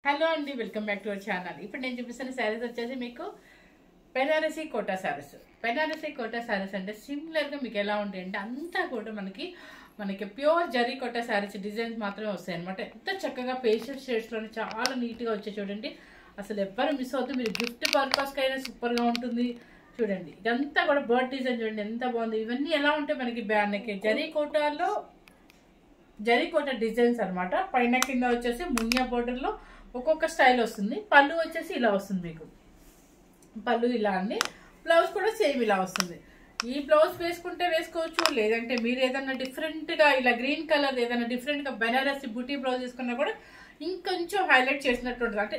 Hello అండి, welcome back to our channel. ఇప్పుడు నేను చూపిస్తున్న శారీస్ వచ్చేసి మీకు బెనారసీ కోటా శారీస్. బెనారసీ కోటా శారీస్ అంటే సిమిలర్గా మీకు ఎలా ఉంటాయి అంటే అంతా కూడా మనకి ప్యూర్ జరీ కోటా శారీస్ డిజైన్స్ మాత్రమే వస్తాయి అనమాట. ఎంత చక్కగా పేస్టల్ షేడ్స్లోనే చాలా నీట్గా వచ్చాయి చూడండి. అసలు ఎవ్వరు మిస్ అవుతుంది. మీరు గిఫ్ట్ పర్పస్కి అయినా సూపర్గా ఉంటుంది. చూడండి, ఇదంతా కూడా బర్డ్ డిజైన్ చూడండి ఎంత బాగుంది. ఇవన్నీ ఎలా ఉంటాయి మనకి జరీ కోటాలో జరీ కోటా డిజైన్స్ అనమాట. పైన కింద వచ్చేసి మునియా బోర్డర్లో ఒక్కొక్క స్టైల్ వస్తుంది. పళ్ళు వచ్చేసి ఇలా వస్తుంది. మీకు పళ్ళు ఇలా అండి. బ్లౌజ్ కూడా సేమ్ ఇలా వస్తుంది. ఈ బ్లౌజ్ వేసుకుంటే వేసుకోవచ్చు, లేదంటే మీరు ఏదైనా డిఫరెంట్గా ఇలా గ్రీన్ కలర్ ఏదైనా డిఫరెంట్గా బెనారసి బుటీ బ్లౌజ్ వేసుకున్నా కూడా ఇంకొంచెం హైలైట్ చేసినట్టు ఉంటుంది. అంటే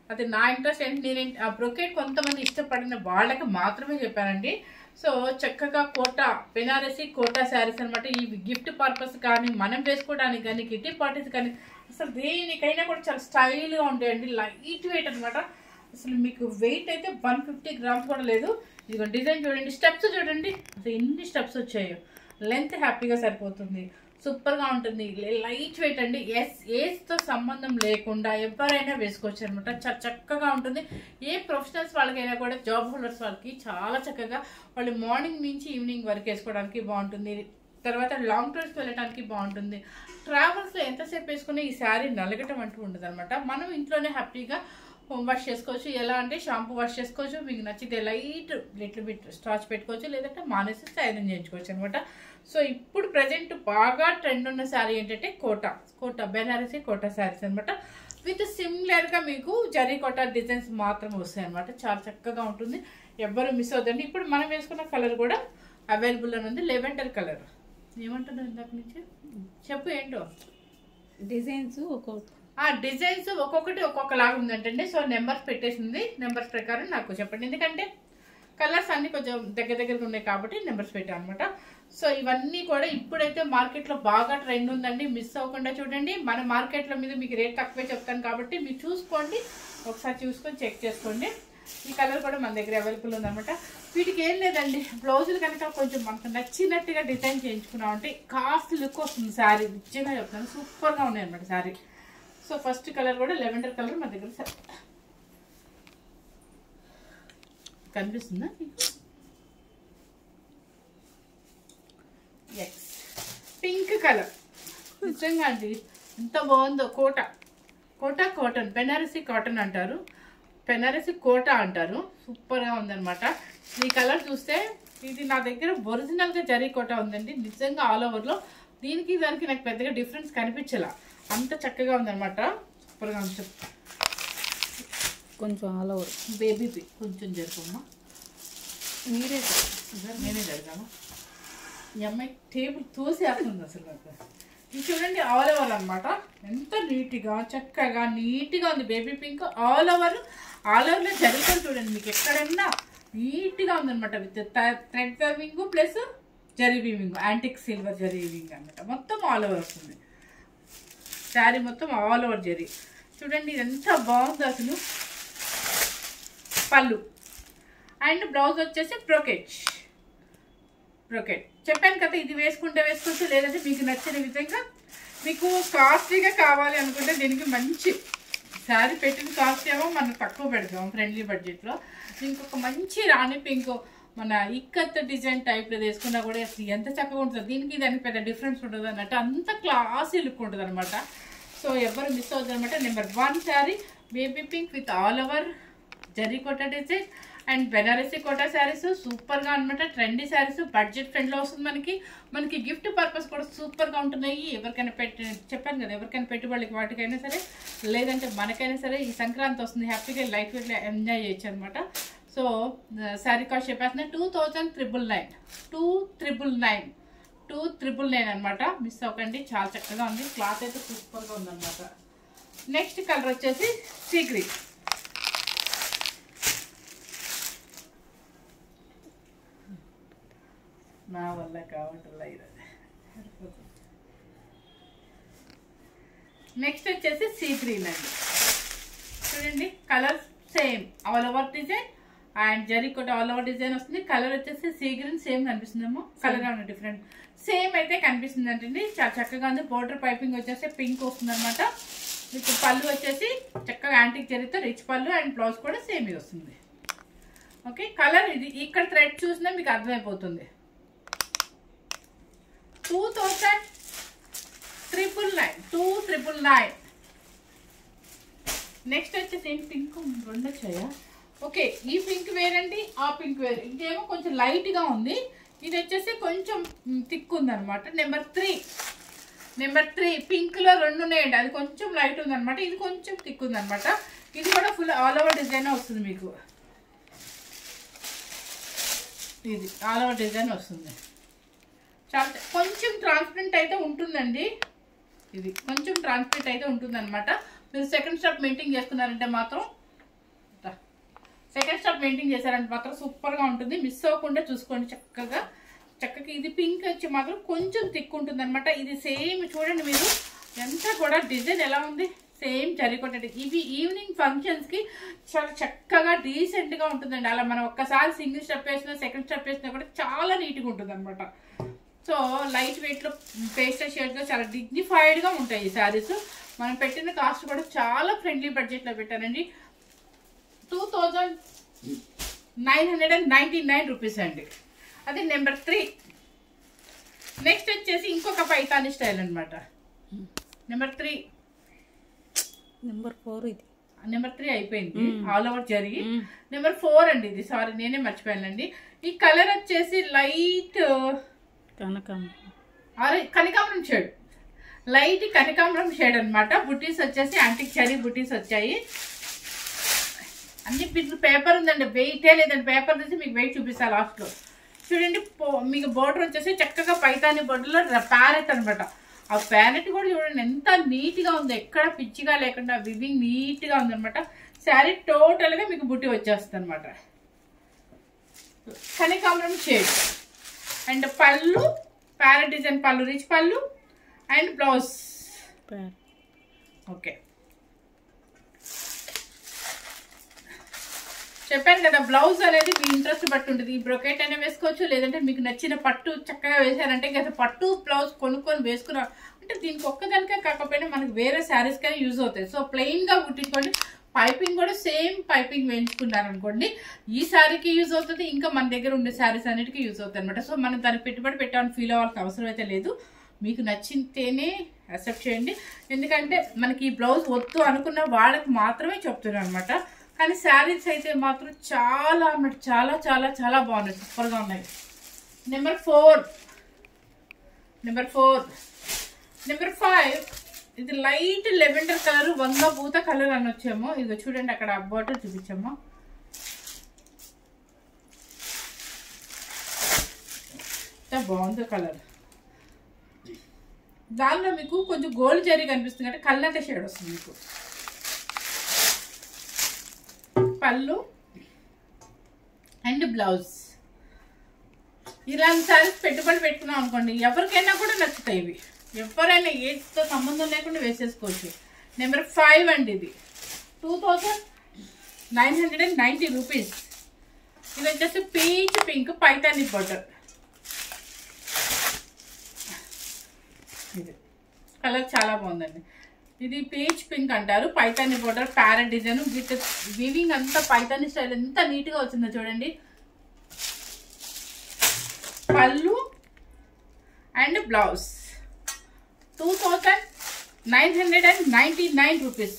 అది నా ఇంట్రెస్ట్ ఏంటి, నేను ఆ బ్రొకేట్ కొంతమంది ఇష్టపడిన వాళ్ళకి మాత్రమే చెప్పానండి. సో చక్కగా కోటా బెనారసి కోటా శారీస్ అనమాట. ఈ గిఫ్ట్ పర్పస్ కానీ మనం వేసుకోవడానికి కానీ కిట్టి పార్టీస్ కానీ అసలు దేనికైనా కూడా చాలా స్టైల్గా ఉంటాయండి. లైట్ వెయిట్ అనమాట. అసలు మీకు వెయిట్ అయితే 150 గ్రామ్స్ కూడా లేదు. ఇదిగో డిజైన్ చూడండి, స్టెప్స్ చూడండి అసలు ఎన్ని స్టెప్స్ వచ్చాయో. లెంత్ హ్యాపీగా సరిపోతుంది, సూపర్గా ఉంటుంది. లైట్ వెయిట్ అండి. ఏజ్తో సంబంధం లేకుండా ఎవరైనా వేసుకోవచ్చు అనమాట. చాలా చక్కగా ఉంటుంది. ఏ ప్రొఫెషనల్స్ వాళ్ళకైనా కూడా, జాబ్ హోల్డర్స్ వాళ్ళకి చాలా చక్కగా వాళ్ళు మార్నింగ్ నుంచి ఈవినింగ్ వరకు వేసుకోవడానికి బాగుంటుంది. తర్వాత లాంగ్ ట్రిప్స్ వెళ్ళడానికి బాగుంటుంది. ట్రావెల్స్లో ఎంతసేపు వేసుకుని ఈ శారీ నలగటం అంటూ ఉండదు అనమాట. మనం ఇంట్లోనే హ్యాపీగా హోమ్ వాష్ చేసుకోవచ్చు. ఎలా అంటే షాంపూ వాష్ చేసుకోవచ్చు, మీకు నచ్చితే లిటిల్ బిట్ స్టార్చ్ పెట్టుకోవచ్చు, లేదంటే మానేసి ఐరన్ చేయించుకోవచ్చు అనమాట. సో ఇప్పుడు ప్రజెంట్ బాగా ట్రెండ్ ఉన్న శారీ ఏంటంటే కోటా బెనారసి కోటా శారీస్ అనమాట. విత్ సిమిలర్గా మీకు జరీ కోటా డిజైన్స్ మాత్రం వస్తాయి అనమాట. చాలా చక్కగా ఉంటుంది, ఎవ్వరు మిస్ అవుతుంది. ఇప్పుడు మనం వేసుకున్న కలర్ కూడా అవైలబుల్ అని ఉంది, లెవెండర్ కలర్. ఏమంటున్నావు ఇందాక నుంచి చెప్పు, ఏంటో డిజైన్స్ డిజైన్స్ ఒక్కొక్కటి ఒక్కొక్కలాగా ఉందంటండి. సో నెంబర్స్ పెట్టేసింది, నెంబర్స్ ప్రకారం నాకు చెప్పండి. ఎందుకంటే కలర్స్ అన్ని కొంచెం దగ్గరగా ఉన్నాయి కాబట్టి నెంబర్స్ పెట్టాను అనమాట. సో ఇవన్నీ కూడా ఇప్పుడైతే మార్కెట్లో బాగా ట్రెండ్ ఉందండి. మిస్ అవ్వకుండా చూడండి. మన మార్కెట్లో మీద మీకు రేట్ తక్కువే చెప్తాను కాబట్టి మీరు చూసుకోండి, ఒకసారి చూసుకొని చెక్ చేసుకోండి. ఈ కలర్ కూడా మన దగ్గర అవైలబుల్ ఉందన్నమాట. వీటికి ఏం లేదండి, బ్లౌజులు కనుక కొంచెం మనకు నచ్చినట్టుగా డిజైన్ చేయించుకున్నామంటే కాస్ట్ లుక్ వస్తుంది శారీ. నిజంగా చెప్తాను, సూపర్గా ఉన్నాయి అనమాట శారీ. సో ఫస్ట్ కలర్ కూడా లెవెండర్ కలర్ మన దగ్గర కనిపిస్తుందా ఎస్ పింక్ కలర్. నిజంగా అండి ఎంత బాగుందో. కాటన్ బెనారసి కాటన్ అంటారు, బెనారసి కోటా అంటారు. సూపర్గా ఉందన్నమాట. ఈ కలర్ చూస్తే ఇది నా దగ్గర ఒరిజినల్గా జరీ కోటా ఉందండి. నిజంగా ఆల్ ఓవర్లో దీనికి దానికి నాకు పెద్దగా డిఫరెన్స్ కనిపించలా, అంత చక్కగా ఉందన్నమాట. సూపర్గా ఉంది. కొంచెం ఆల్ ఓవర్ బేబీ కొంచెం జరుపుమ్మా, నేనే జరగాను. ఈ అమ్మాయి టేబుల్ తోసేస్తుంది అసలు నాకు. ఇది చూడండి ఆల్ ఓవర్ అనమాట. ఎంత నీట్గా చక్కగా నీట్గా ఉంది. బేబీ పింక్ ఆల్ ఓవర్లో జరుగుతుంది చూడండి. మీకు ఎక్కడన్నా నీట్గా ఉందనమాట. With thread weaving plus zari weaving, antique silver zari weaving అనమాట. మొత్తం ఆల్ ఓవర్ వస్తుంది శారీ, మొత్తం ఆల్ ఓవర్ జరీ. చూడండి ఇది ఎంత బాగుంది అసలు. పళ్ళు అండ్ బ్లౌజ్ వచ్చేసి బ్రొకెట్ చెప్పాను కదా. ఇది వేసుకుంటే వేసుకోవచ్చు, లేదంటే మీకు నచ్చిన విధంగా. మీకు కాస్ట్లీగా కావాలి అనుకుంటే దీనికి మంచి శారీ పెట్టిన కాస్ట్ ఏమో మనం తక్కువ పెడతాం ఫ్రెండ్లీ బడ్జెట్లో. ఇంకొక మంచి రాణి పింక్ మన ఇక్కత్ డిజైన్ టైప్లో వేసుకున్నా కూడా అసలు ఎంత చక్కగా ఉంటుంది. దీనికి దానికి పెద్ద డిఫరెన్స్ ఉంటుంది అన్నట్టు, అంత క్లాసీ లుక్ ఉంటుంది అనమాట. సో ఎవరు మిస్ అవుతుంది అనమాట. Number 1 sari baby pink with all over zari Kota design and Banarasi Kota saris. సూపర్గా అనమాట. ట్రెండీ శారీస్, బడ్జెట్ ఫ్రెండ్లో వస్తుంది మనకి గిఫ్ట్ పర్పస్ కూడా సూపర్గా ఉంటున్నాయి. ఎవరికైనా చెప్పాను కదా, ఎవరికైనా పెట్టుబడికి వాటికైనా సరే, లేదంటే మనకైనా సరే. ఈ సంక్రాంతి వస్తుంది, హ్యాపీగా లైఫ్ ఇట్లా ఎంజాయ్ చేయొచ్చు అనమాట. సో శారీ కాస్ట్ చెప్పేస్తున్నా 2,999 అనమాట. మిస్ అవ్వకండి, చాలా చక్కగా ఉంది. క్లాత్ అయితే సూపర్గా ఉందన్నమాట. నెక్స్ట్ కలర్ వచ్చేసి సీ గ్రీన్. నా వల్ల కావట్లా ఈరోజు. నెక్స్ట్ వచ్చేసి సీ గ్రీన్ అండి. చూడండి colour same all over design and zari కూడా ఆల్ ఓవర్ డిజైన్ వస్తుంది. కలర్ వచ్చేసి సీ గ్రీన్ సేమ్ కనిపిస్తుందేమో, కలర్ ఏమైనా డిఫరెంట్ సేమ్ అయితే కనిపిస్తుంది అంటండి. చాలా చక్కగా ఉంది. బోర్డర్ పైపింగ్ వచ్చేసి పింక్ వస్తుంది అనమాట. మీకు పళ్ళు వచ్చేసి చక్కగా చక్కగా యాంటిక్ జరీతో రిచ్ పళ్ళు అండ్ బ్లౌజ్ కూడా సేమ్ వస్తుంది. ఓకే, కలర్ ఇది ఇక్కడ థ్రెడ్ చూసినా మీకు అర్థమైపోతుంది. 2,999. నెక్స్ట్ వచ్చేసి పింక్ రెండు వచ్చాయా? ఓకే, ఈ పింక్ వేరండి, ఆ పింక్ వేరు. ఇదేమో కొంచెం లైట్గా ఉంది, ఇది వచ్చేసి కొంచెం థిక్ ఉంది అనమాట. నెంబర్ 3 పింక్లో రెండు ఉన్నాయండి, అది కొంచెం లైట్ ఉంది అనమాట, ఇది కొంచెం థిక్ ఉంది అనమాట. ఇది కూడా ఫుల్ ఆల్ ఓవర్ డిజైన్ వస్తుంది మీకు. ఇది ఆల్ ఓవర్ డిజైన్ వస్తుంది. చాలా కొంచెం ట్రాన్స్పరెంట్ అయితే ఉంటుందండి, ఇది కొంచెం ట్రాన్స్పరెంట్ అయితే ఉంటుంది అనమాట. మీరు సెకండ్ స్టెప్ మెయింటైన్ చేసుకున్నారంటే మాత్రం సూపర్గా ఉంటుంది. మిస్ అవ్వకుండా చూసుకోండి చక్కగా. ఇది పింక్ వచ్చి మాత్రం కొంచెం థిక్ ఉంటుంది అనమాట. ఇది సేమ్ చూడండి మీరు, ఎంత కూడా డిజైన్ ఎలా ఉంది, సేమ్ జరిగొట్టండి. ఇవి ఈవినింగ్ ఫంక్షన్స్కి చాలా చక్కగా డీసెంట్గా ఉంటుందండి. అలా మనం ఒక్కసారి సింగిల్ స్టెప్ వేసినా సెకండ్ స్టెప్ వేసినా కూడా చాలా నీట్గా ఉంటుంది అనమాట. సో లైట్ వెయిట్లో పేస్టల్ షేడ్లో చాలా డిగ్నిఫైడ్గా ఉంటాయి ఈ శారీస్. మనం పెట్టిన కాస్ట్ కూడా చాలా ఫ్రెండ్లీ బడ్జెట్లో పెట్టానండి. 2,999 రూపీస్ అండి. అది నెంబర్ 3. నెక్స్ట్ వచ్చేసి ఇంకొక పైతాని స్టైల్ అనమాట. నెంబర్ 3 నెంబర్ 3 అయిపోయింది, ఆల్ ఓవర్ జరిగి. నెంబర్ 4 అండి ఇది, సారీ నేనే మర్చిపోయానండి. ఈ కలర్ వచ్చేసి లైట్ కనకాంబరం షేడ్, లైట్ కనకాంబరం షేడ్ అనమాట. బుటీస్ వచ్చేసి యాంటిక్ జరీ బుటీస్ వచ్చాయి. అన్ని పేపర్ ఉందండి, వెయిటే లేదండి. పేపర్ తీసి మీకు వెయిట్ చూపిస్తాను లాస్ట్లో. చూడండి మీకు బోర్డర్ వచ్చేసి చక్కగా పైతాని బోర్డర్లో ప్యారెట్ అనమాట. ఆ ప్యారెట్ కూడా చూడండి ఎంత నీట్గా ఉంది, ఎక్కడ పిచ్చిగా లేకుండా వివింగ్ నీట్గా ఉందనమాట. శారీ టోటల్గా మీకు బుట్టి వచ్చేస్తుంది అనమాట. కనకాంబరం షేడ్ అండ్ పళ్ళు ప్యారెట్ డిజైన్ పళ్ళు, రిచ్ పళ్ళు అండ్ బ్లౌజ్. ఓకే, చెప్పాను కదా, బ్లౌజ్ అనేది మీ ఇంట్రెస్ట్ బట్టి ఉంటుంది. ఈ బ్రొకెట్ అయినా వేసుకోవచ్చు, లేదంటే మీకు నచ్చిన పట్టు చక్కగా వేసారంటే ఇంకా పట్టు బ్లౌజ్ కొనుక్కొని వేసుకున్నా అంటే దీనికి ఒక్కదానికే కాకపోయినా మనకి వేరే శారీస్ కానీ యూజ్ అవుతాయి. సో ప్లెయిన్గా కుట్టించుకోండి. పైపింగ్ కూడా సేమ్ పైపింగ్ వేయించుకున్నారనుకోండి, ఈ శారీకి యూజ్ అవుతుంది, ఇంకా మన దగ్గర ఉండే శారీస్ అన్నిటికీ యూజ్ అవుతాయి అనమాట. సో మనం దానికి పెట్టుబడి పెట్టాలని ఫీల్ అవ్వాల్సిన అవసరం అయితే లేదు. మీకు నచ్చితేనే యాక్సెప్ట్ చేయండి. ఎందుకంటే మనకి ఈ బ్లౌజ్ వద్దు అనుకున్న వాళ్ళకి మాత్రమే చెప్తున్నాను అనమాట. కానీ శారీస్ అయితే మాత్రం చాలా అన్నమాట, చాలా చాలా చాలా బాగున్నాయి, సూపర్గా ఉన్నాయి. నెంబర్ 5 ఇది లైట్ లెవెండర్ కలర్, వంగ పూత కలర్ అని వచ్చాము. ఇది చూడండి అక్కడ బార్డర్ చూపించాము. బాగుంది కలర్. దానిలో మీకు కొంచెం గోల్డ్ జరీ కనిపిస్తుంది అంటే కళ్ళంటే షేడ్ వస్తుంది మీకు. పళ్ళు అండ్ బ్లౌజ్. ఇలాంటి సారీస్ పెట్టుబడి పెట్టుకున్నాం అనుకోండి, ఎవరికైనా కూడా నచ్చుతాయి ఇవి. ఎవరైనా ఏజ్తో సంబంధం లేకుండా వేసేసుకోవచ్చు. నెంబర్ 5 అండి ఇది, 2,990 రూపీస్. ఇది వచ్చేసి పీచ్ పింక్ పైతాని బార్డర్. ఇది కలర్ చాలా బాగుందండి. ఇది పీచ్ పింక్ అంటారు, Paithani border parrot design with weaving అంతా పైతాని స్టైల్ ఎంత నీట్గా వచ్చిందో చూడండి. పళ్ళు and blouse. 2,999 rupees.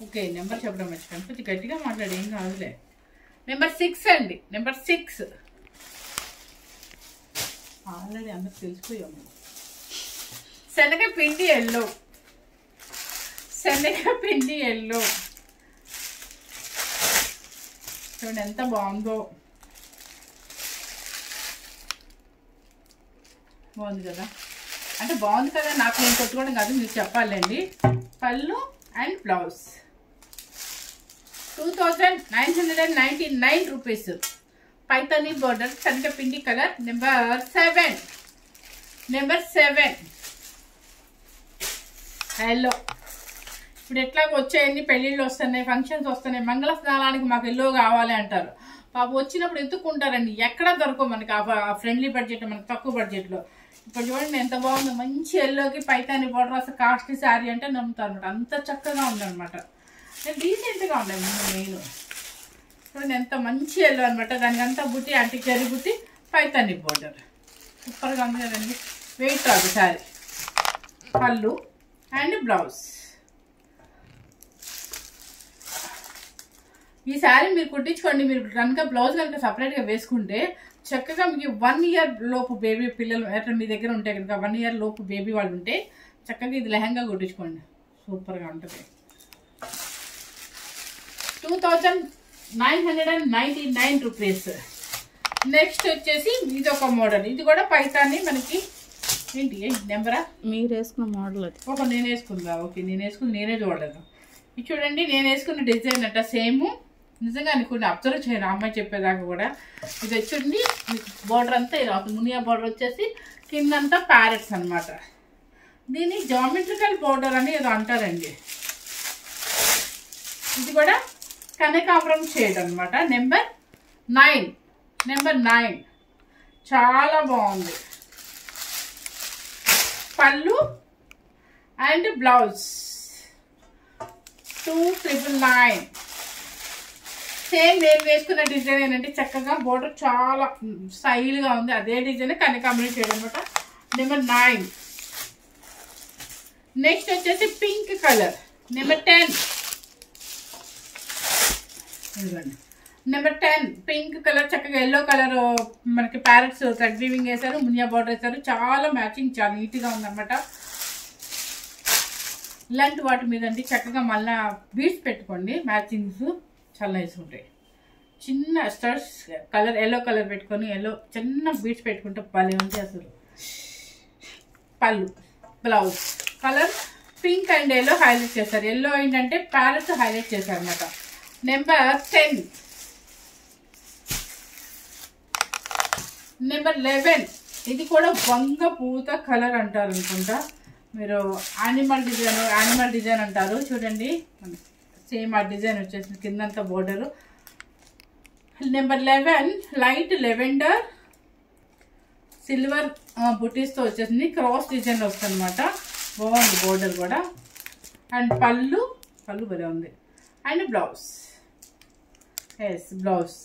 Okay, number చెప్పడం మర్చిపోయాను, కొంచెం గట్టిగా మాట్లాడి ఏం కాదులే. నెంబర్ 6 అండి. నెంబర్ 6 ఆల్రెడీ అందరికి తెలిసిపోయాము. శనగపిండి ఎల్లో. చూడండి ఎంత బాగుందో, బాగుంది కదా. అంటే బాగుంది కదా, నాకు నేను కొట్టుకోవడం కాదు, మీరు చెప్పాలండి. పళ్ళు and blouse. 2,999 rupees. Paithani border శనగపిండి కలర్. Number 7 yellow. ఇప్పుడు ఎట్లాగో వచ్చాయండి, పెళ్ళిళ్ళు వస్తున్నాయి, ఫంక్షన్స్ వస్తున్నాయి, మంగళ స్నానానికి మాకు ఎల్లో కావాలి అంటారు. పాప వచ్చినప్పుడు ఎత్తుక్కుంటారండి, ఎక్కడ దొరకవు మనకి ఆ ఫ్రెండ్లీ బడ్జెట్, మనకి తక్కువ బడ్జెట్లో. ఇప్పుడు చూడండి ఎంత బాగుందో, మంచి ఎల్లోకి పైతాని బోర్డర్. అసలు కాస్ట్లీ శారీ అంటే నమ్ముతారు అనమాట, అంత చక్కగా ఉందన్నమాట. డీసెంట్గా ఉన్నాయి మెయిన్. చూడండి ఎంత మంచి ఎల్లో అనమాట. దానికి అంతా బుట్టి అంటే జరి బుట్టి పైతాని బోర్డర్ సూపర్గా ఉంది కదండి. వెయిట్ రాదు శారీ. పళ్ళు అండ్ బ్లౌజ్. ఈ శారీ మీరు కుట్టించుకోండి. మీరు కనుక బ్లౌజ్ కనుక సపరేట్గా వేసుకుంటే చక్కగా మీకు 1 ఇయర్ లోపు బేబీ పిల్లలు ఎట్లా మీ దగ్గర ఉంటే కనుక 1 ఇయర్ లోపు బేబీ వాళ్ళు ఉంటే చక్కగా ఇది లెహంగా కుట్టించుకోండి. సూపర్గా ఉంటుంది. 2999 రూపీస్. నెక్స్ట్ వచ్చేసి ఇది ఒక మోడల్. ఇది కూడా పైతాని మనకి ఏంటి నెంబరా మీరు వేసుకున్న మోడల్ అది. ఒక నేను వేసుకుందా? ఓకే నేను వేసుకుంది నేనే చూడలేదు. ఇది చూడండి నేను వేసుకున్న డిజైన్ అట్ట సేమ్. నిజంగా అనుకోండి అబ్జర్వ్ చేయను అమ్మాయి చెప్పేదాకా కూడా. ఇది వచ్చండి మీకు బార్డర్ అంతా ఇలా మునియా బార్డర్ వచ్చేసి కిందంతా ప్యారెట్స్ అనమాట. దీన్ని జామెట్రికల్ బార్డర్ అని ఏదో అంటారండి. ఇది కూడా కనకాంబరం షేడ్ అనమాట. నెంబర్ 9 చాలా బాగుంది. పళ్ళు అండ్ బ్లౌజ్ 2999. సేమ్ నేను వేసుకున్న డిజైన్ ఏంటంటే చక్కగా బోర్డర్ చాలా స్టైల్గా ఉంది. అదే డిజైన్ కనకాంబరం షేడ్ అనమాట. నెంబర్ 9. నెక్స్ట్ వచ్చేసి పింక్ కలర్. నెంబర్ 10. ఇదిగోండి నెంబర్ 10 పింక్ కలర్. చక్కగా ఎల్లో కలర్ మనకి ప్యారెట్స్ థ్రెడ్ వీవింగ్ వేశారు. మునియా బార్డర్ వేశారు. చాలా మ్యాచింగ్ చాలా నీట్గా ఉందన్నమాట. ఇలాంటి వాటి మీద అంటే చక్కగా మళ్ళీ బీడ్స్ పెట్టుకోండి. మ్యాచింగ్స్ చాలా నైస్ ఉంటాయి. చిన్న స్టర్స్ కలర్ ఎల్లో కలర్ పెట్టుకొని ఎల్లో చిన్న బీడ్స్ పెట్టుకుంటే భలే ఉంది అసలు. పళ్ళు blouse colour pink and yellow highlight చేశారు. ఎల్లో ఏంటంటే ప్యారెట్స్ హైలైట్ చేశారు అనమాట. నెంబర్ 10. నెంబర్ 11. ఇది కూడా వంగ పూత కలర్ అంటారు అనుకుంటా. మీరు యానిమల్ డిజైన్ అంటారు. చూడండి సేమ్ ఆ డిజైన్ వచ్చేసి కిందంతా border. Number 11 light lavender silver బుటీస్తో వచ్చేసింది. క్రాస్ డిజైన్ వస్తుంది అనమాట. బాగుంది బోర్డర్ కూడా. అండ్ పళ్ళు భలే ఉంది. అండ్ బ్లౌజ్ బ్లౌజ్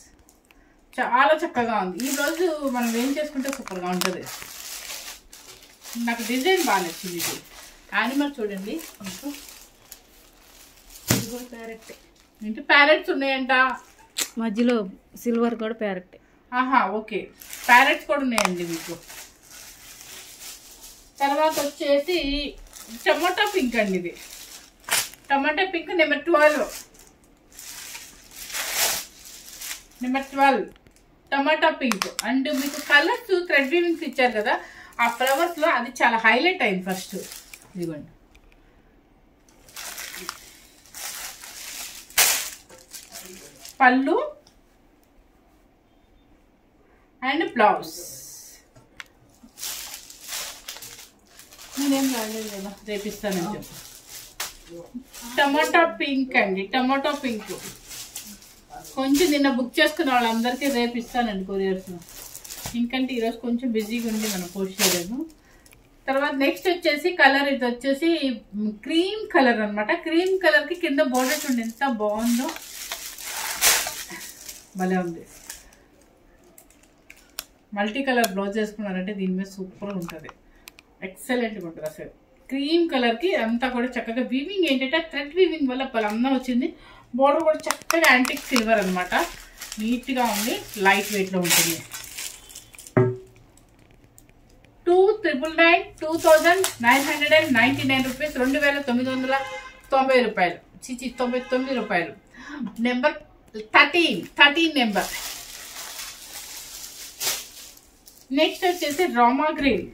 చాలా చక్కగా ఉంది. ఈ బ్లౌజ్ మనం ఏం చేసుకుంటే సూపర్గా ఉంటుంది. నాకు డిజైన్ బాగా నచ్చింది. ఇది యానిమల్ చూడండి మీకు ప్యారెట్ ఏంటి ప్యారెట్స్ ఉన్నాయంట. మధ్యలో సిల్వర్ కూడా ప్యారెట్. ఓకే ప్యారెట్స్ కూడా ఉన్నాయండి మీకు. తర్వాత వచ్చేసి టమాటా పింక్ అండి. ఇది tomato pink number 12. Tomato pink. And మీకు కలర్స్ థ్రెడ్ వీవింగ్స్ ఇచ్చారు కదా ఆ ఫ్లవర్స్లో అది చాలా హైలైట్ అయింది ఫస్ట్. ఇదిగోండి పళ్ళు అండ్ బ్లౌజ్. నేనేం రాలేదు కదా రేపిస్తానని చెప్పి. టమాటా పింక్ అండి. టమాటా పింక్ కొంచెం నిన్న బుక్ చేసుకున్న వాళ్ళందరికీ రేపు ఇస్తానండి కొరియర్స్. ఎందుకంటే ఈరోజు కొంచెం బిజీగా ఉంది మనం పోస్ట్ చేయలేదు. తర్వాత నెక్స్ట్ వచ్చేసి కలర్ ఇది వచ్చేసి క్రీమ్ కలర్ అనమాట. క్రీమ్ కలర్కి కింద బోర్డర్ చూడండి ఎంత బాగుందో. భలే ఉంది. మల్టీ కలర్ బ్లౌజ్ వేసుకున్నారంటే దీని మీద సూపర్గా ఉంటుంది. ఎక్సలెంట్గా ఉంటుంది అసలు. క్రీమ్ కలర్కి అంతా కూడా చక్కగా వీవింగ్ ఏంటంటే థ్రెడ్ వీవింగ్ వల్ల అందం వచ్చింది. బోర్డర్ కూడా చక్కగా యాంటిక్ సిల్వర్ అనమాట. నీట్గా ఉంది. లైట్ వెయిట్లో ఉంటుంది. 2999 రూపీస్. 2990 రూపాయలు. 99 రూపాయలు. Number 13 number. నెక్స్ట్ వచ్చేసి రామా గ్రీన్.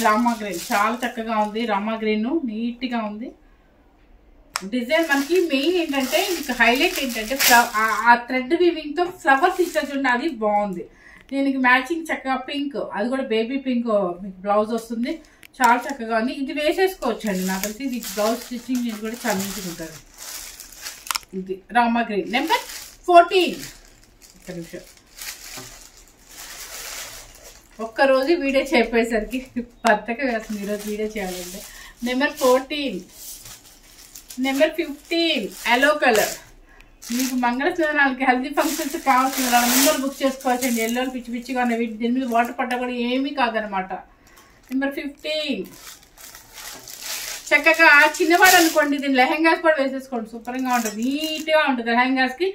రామా గ్రీన్ చాలా చక్కగా ఉంది. రామా గ్రీన్ నీట్గా ఉంది. డిజైన్ మనకి మెయిన్ ఏంటంటే మీకు హైలైట్ ఏంటంటే ఆ థ్రెడ్ వీవింగ్తో ఫ్లవర్స్ ఇచ్చారు చూడండి అది బాగుంది. దీనికి మ్యాచింగ్ చక్కగా పింక్ అది కూడా బేబీ పింక్ మీకు బ్లౌజ్ వస్తుంది. చాలా చక్కగా ఉంది. ఇది వేసేసుకోవచ్చు అండి. నాకు తెలిసి ఇది బ్లౌజ్ స్టిచ్చింగ్ ఇది కూడా చాలా నీట్గా ఉంటుంది. ఇది రామా గ్రీన్ నెంబర్ 14. ఒక్కరోజు వీడియో చేయపోయేసరికి బద్దగా వేస్తుంది. ఈరోజు వీడియో చేయాలండి. Number 14, number 15 yellow colour. మీకు మంగళస్నానాలకి హెల్దీ ఫంక్షన్స్ కావాల్సిన ముందర బుక్ చేసుకోవచ్చండి. ఎల్లో పిచ్చి పిచ్చిగా ఉన్నాయి. వీటి దీని మీద వాటర్ పడ్డా కూడా ఏమీ కాదనమాట. నెంబర్ 15 చక్కగా చిన్నవాడు అనుకోండి, దీని లెహెంగాస్ కూడా వేసేసుకోండి. సూపర్గా ఉంటుంది, నీట్గా ఉంటుంది. లెహెంగాస్కి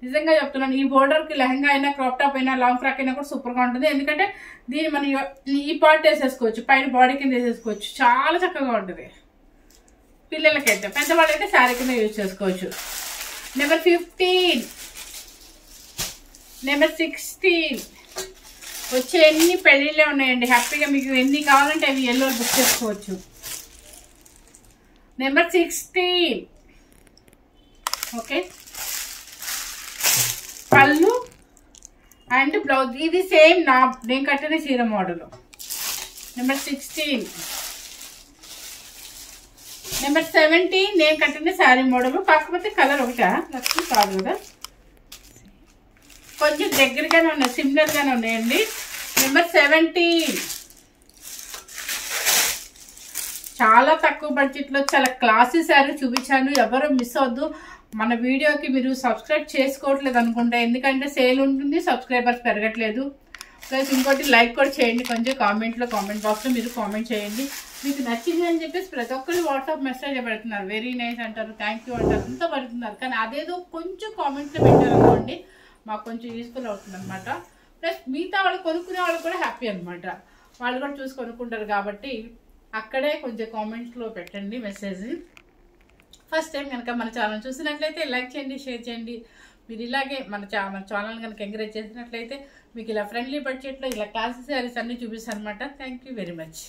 నిజంగా చెప్తున్నాను, ఈ బోర్డర్కి లెహెంగా అయినా క్రాప్ టాప్ అయినా లాంగ్ ఫ్రాక్ అయినా కూడా సూపర్గా ఉంటుంది. ఎందుకంటే దీన్ని మనం ఈ పార్ట్ వేసేసుకోవచ్చు, పైన బాడీ కింద వేసేసుకోవచ్చు. చాలా చక్కగా ఉంటుంది పిల్లలకైతే. పెద్దవాళ్ళైతే శారీ కింద యూజ్ చేసుకోవచ్చు. నెంబర్ 15, నెంబర్ 16 వచ్చే ఎన్ని పెళ్ళిళ్ళే ఉన్నాయండి. హ్యాపీగా మీకు ఎన్ని కావాలంటే అవి ఎల్లో బుక్ చేసుకోవచ్చు. నెంబర్ 16 ఓకే, పళ్ళు అండ్ బ్లౌజ్. ఇది సేమ్ నేను కట్టిన చీర మోడల్. నెంబర్ 16. నెంబర్ 17 నేను కట్టిన శారీ మోడల్. కాకపోతే కలర్ ఒకటా లక్ష్మి కాదు కదా, కొంచెం దగ్గరగానే ఉన్నాయి, సిమిలర్గానే ఉన్నాయండి. నెంబర్ 17 చాలా తక్కువ బడ్జెట్లో చాలా క్లాసీ శారీ చూపించాను. ఎవరు మిస్ అవ్వద్దు. మన వీడియోకి మీరు సబ్స్క్రైబ్ చేసుకోవట్లేదు అనుకుంటా, ఎందుకంటే సేల్ ఉంటుంది, సబ్స్క్రైబర్స్ పెరగట్లేదు. ప్లస్ ఇంకోటి లైక్ కూడా చేయండి. కొంచెం కామెంట్ బాక్స్లో మీరు కామెంట్ చేయండి. మీకు నచ్చింది అని చెప్పేసి ప్రతి ఒక్కరు వాట్సాప్ మెసేజ్ పెడుతున్నారు. వెరీ నైస్ అంటారు, థ్యాంక్ యూ అంటారు, అంతా పెడుతున్నారు. కానీ అదేదో కొంచెం కామెంట్లో పెట్టారనుకోండి మాకు కొంచెం యూస్ఫుల్ అవుతుంది అనమాట. ప్లస్ మిగతా వాళ్ళు కొనుక్కునే వాళ్ళు కూడా హ్యాపీ అనమాట. వాళ్ళు కూడా చూసి కొనుక్కుంటారు కాబట్టి అక్కడే కొంచెం కామెంట్స్లో పెట్టండి మెసేజ్. ఫస్ట్ టైం కనుక మన ఛానల్ చూసినట్లయితే లైక్ చేయండి, షేర్ చేయండి. మీరు ఇలాగే మన ఛానల్ కనుక ఎంకరేజ్ చేసినట్లయితే మీకు ఇలా ఫ్రెండ్లీ బడ్జెట్లో ఇలా క్లాసెస్ శారీస్ అన్నీ చూపిస్తాను అనమాట. Thank you very much.